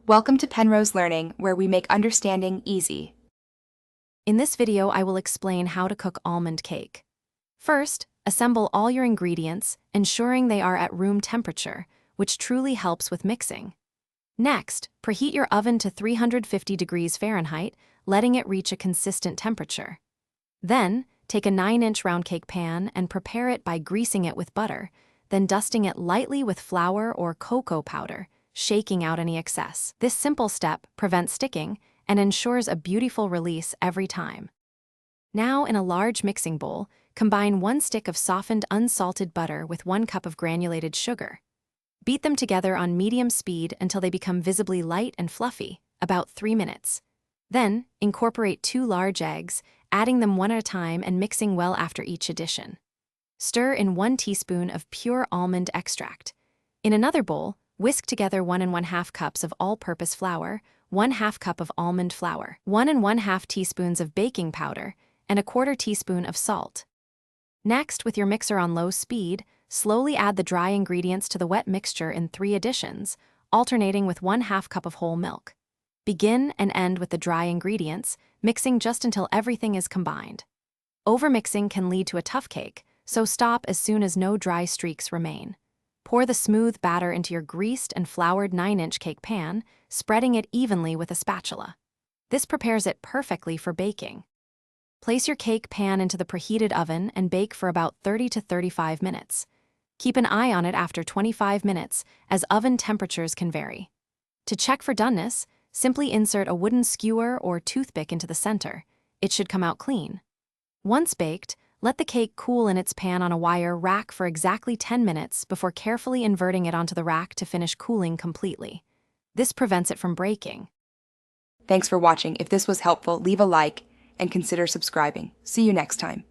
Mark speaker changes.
Speaker 1: Welcome to Penrose Learning, where we make understanding easy.
Speaker 2: In this video, I will explain how to cook almond cake. First, assemble all your ingredients, ensuring they are at room temperature, which truly helps with mixing. Next, preheat your oven to 350 degrees Fahrenheit, letting it reach a consistent temperature. Then, take a 9-inch round cake pan and prepare it by greasing it with butter, then dusting it lightly with flour or cocoa powder, shaking out any excess. This simple step prevents sticking and ensures a beautiful release every time. Now, in a large mixing bowl, combine 1 stick of softened unsalted butter with 1 cup of granulated sugar. Beat them together on medium speed until they become visibly light and fluffy, about 3 minutes. Then, incorporate 2 large eggs, adding them one at a time and mixing well after each addition. Stir in 1 teaspoon of pure almond extract. In another bowl, whisk together 1 1/2 cups of all-purpose flour, 1/2 cup of almond flour, 1 1/2 teaspoons of baking powder, and 1/4 teaspoon of salt. Next, with your mixer on low speed, slowly add the dry ingredients to the wet mixture in 3 additions, alternating with 1/2 cup of whole milk. Begin and end with the dry ingredients, mixing just until everything is combined. Overmixing can lead to a tough cake, so stop as soon as no dry streaks remain. Pour the smooth batter into your greased and floured 9-inch cake pan, spreading it evenly with a spatula. This prepares it perfectly for baking. Place your cake pan into the preheated oven and bake for about 30 to 35 minutes. Keep an eye on it after 25 minutes, as oven temperatures can vary. To check for doneness, simply insert a wooden skewer or toothpick into the center. It should come out clean. Once baked, let the cake cool in its pan on a wire rack for exactly 10 minutes before carefully inverting it onto the rack to finish cooling completely. This prevents it from breaking.
Speaker 1: Thanks for watching. If this was helpful, leave a like and consider subscribing. See you next time.